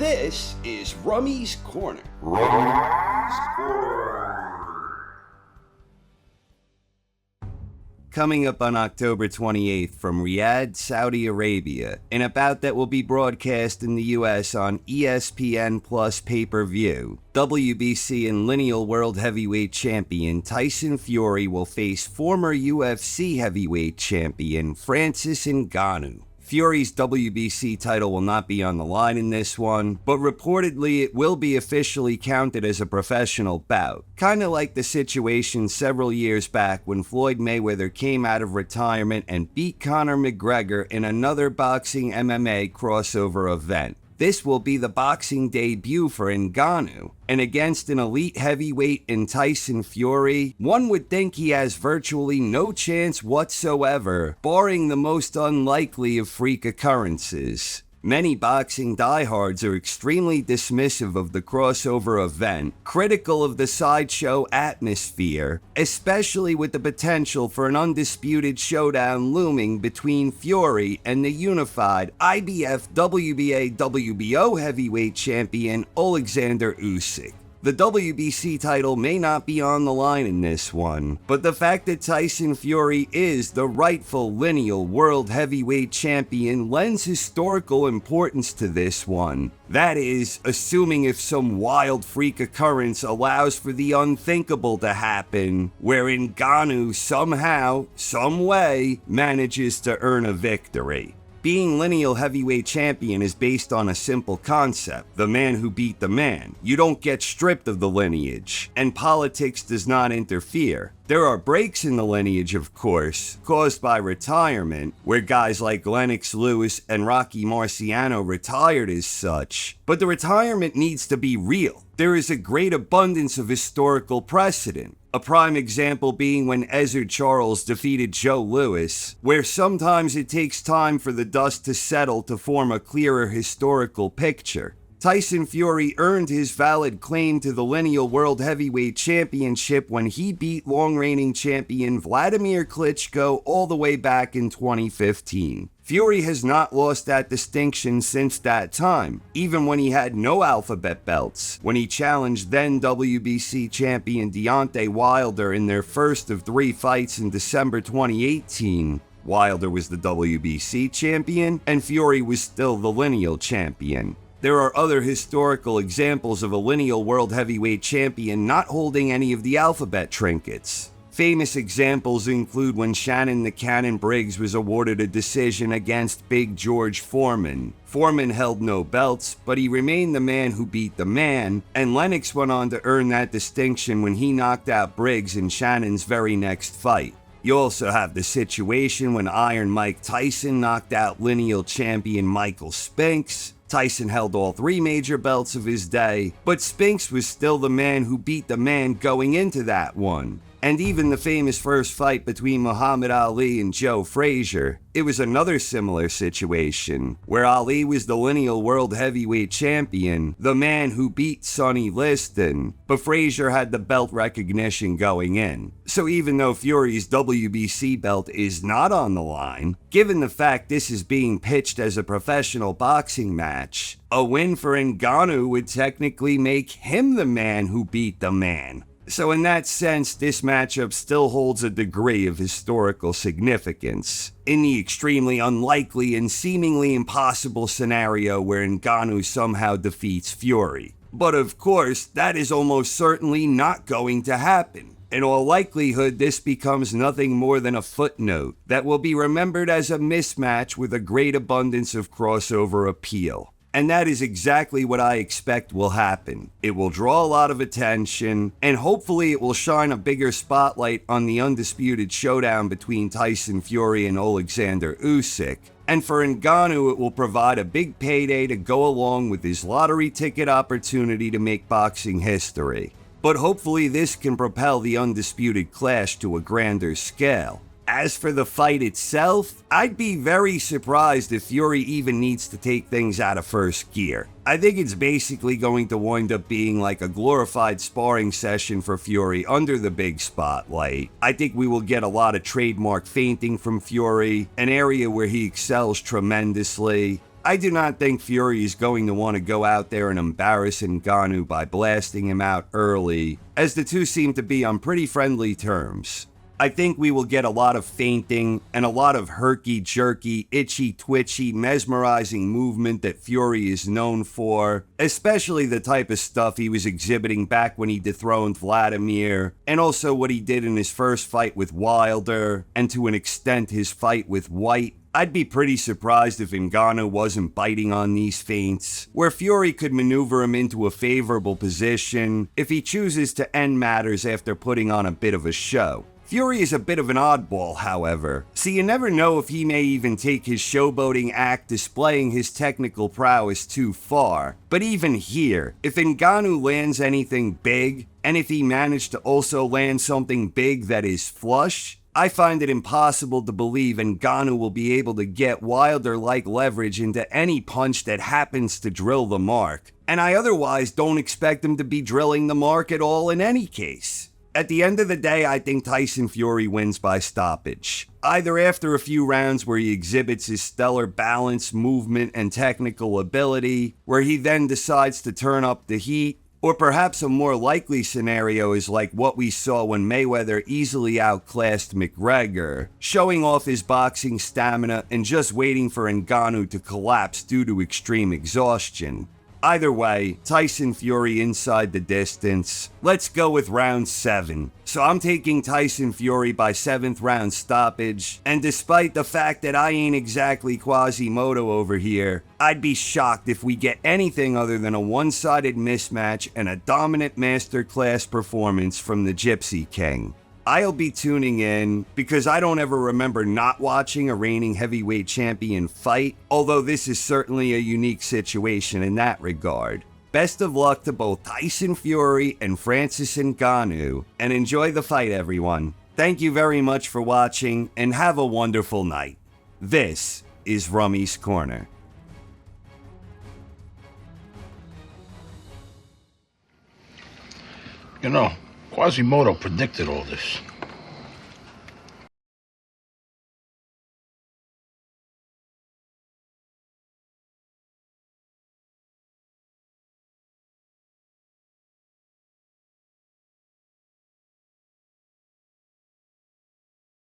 This is Rummy's Corner. Coming up on October 28th from Riyadh, Saudi Arabia, in a bout that will be broadcast in the US on ESPN Plus pay-per-view, WBC and Lineal World Heavyweight Champion Tyson Fury will face former UFC Heavyweight Champion Francis Ngannou. Fury's WBC title will not be on the line in this one, but reportedly it will be officially counted as a professional bout. Kinda like the situation several years back when Floyd Mayweather came out of retirement and beat Conor McGregor in another boxing MMA crossover event. This will be the boxing debut for Ngannou, and against an elite heavyweight in Tyson Fury, one would think he has virtually no chance whatsoever, barring the most unlikely of freak occurrences. Many boxing diehards are extremely dismissive of the crossover event, critical of the sideshow atmosphere, especially with the potential for an undisputed showdown looming between Fury and the unified IBF WBA WBO heavyweight champion Alexander Usyk. The WBC title may not be on the line in this one, but the fact that Tyson Fury is the rightful lineal world heavyweight champion lends historical importance to this one. That is, assuming if some wild freak occurrence allows for the unthinkable to happen, where Ngannou somehow, some way, manages to earn a victory. Being lineal heavyweight champion is based on a simple concept: the man who beat the man. You don't get stripped of the lineage, and politics does not interfere. There are breaks in the lineage, of course, caused by retirement, where guys like Lennox Lewis and Rocky Marciano retired as such, but the retirement needs to be real. There is a great abundance of historical precedent. A prime example being when Ezzard Charles defeated Joe Louis, where sometimes it takes time for the dust to settle to form a clearer historical picture. Tyson Fury earned his valid claim to the lineal world heavyweight championship when he beat long-reigning champion Vladimir Klitschko all the way back in 2015. Fury has not lost that distinction since that time, even when he had no alphabet belts, when he challenged then WBC champion Deontay Wilder in their first of 3 fights in December 2018. Wilder was the WBC champion, and Fury was still the lineal champion. There are other historical examples of a lineal world heavyweight champion not holding any of the alphabet trinkets. Famous examples include when Shannon the Cannon Briggs was awarded a decision against Big George Foreman. Foreman held no belts, but he remained the man who beat the man, and Lennox went on to earn that distinction when he knocked out Briggs in Shannon's very next fight. You also have the situation when Iron Mike Tyson knocked out lineal champion Michael Spinks. Tyson held all 3 major belts of his day, but Spinks was still the man who beat the man going into that one. And even the famous first fight between Muhammad Ali and Joe Frazier, it was another similar situation, where Ali was the lineal world heavyweight champion, the man who beat Sonny Liston, but Frazier had the belt recognition going in. So even though Fury's WBC belt is not on the line, given the fact this is being pitched as a professional boxing match, a win for Ngannou would technically make him the man who beat the man. So in that sense, this matchup still holds a degree of historical significance, in the extremely unlikely and seemingly impossible scenario where Ngannou somehow defeats Fury. But of course, that is almost certainly not going to happen. In all likelihood, this becomes nothing more than a footnote that will be remembered as a mismatch with a great abundance of crossover appeal. And that is exactly what I expect will happen. It will draw a lot of attention, and hopefully it will shine a bigger spotlight on the undisputed showdown between Tyson Fury and Alexander Usyk. And for Ngannou, it will provide a big payday to go along with his lottery ticket opportunity to make boxing history. But hopefully this can propel the undisputed clash to a grander scale. As for the fight itself, I'd be very surprised if Fury even needs to take things out of first gear. I think it's basically going to wind up being like a glorified sparring session for Fury under the big spotlight. I think we will get a lot of trademark feinting from Fury, an area where he excels tremendously. I do not think Fury is going to want to go out there and embarrass Ngannou by blasting him out early, as the two seem to be on pretty friendly terms. I think we will get a lot of feinting and a lot of herky-jerky, itchy-twitchy, mesmerizing movement that Fury is known for, especially the type of stuff he was exhibiting back when he dethroned Vladimir, and also what he did in his first fight with Wilder, and to an extent his fight with White. I'd be pretty surprised if Ngannou wasn't biting on these feints, where Fury could maneuver him into a favorable position if he chooses to end matters after putting on a bit of a show. Fury is a bit of an oddball, however, so you never know if he may even take his showboating act displaying his technical prowess too far. But even here, if Ngannou lands anything big, and if he managed to also land something big that is flush, I find it impossible to believe Ngannou will be able to get Wilder-like leverage into any punch that happens to drill the mark, and I otherwise don't expect him to be drilling the mark at all in any case. At the end of the day, I think Tyson Fury wins by stoppage, either after a few rounds where he exhibits his stellar balance, movement, and technical ability, where he then decides to turn up the heat, or perhaps a more likely scenario is like what we saw when Mayweather easily outclassed McGregor, showing off his boxing stamina and just waiting for Ngannou to collapse due to extreme exhaustion. Either way, Tyson Fury inside the distance. Let's go with round 7. So I'm taking Tyson Fury by 7th round stoppage, and despite the fact that I ain't exactly Quasimodo over here, I'd be shocked if we get anything other than a one-sided mismatch and a dominant masterclass performance from the Gypsy King. I'll be tuning in because I don't ever remember not watching a reigning heavyweight champion fight, although this is certainly a unique situation in that regard. Best of luck to both Tyson Fury and Francis Ngannou, and enjoy the fight, everyone. Thank you very much for watching, and have a wonderful night. This is Rummy's Corner. You know, Quasimodo predicted all this.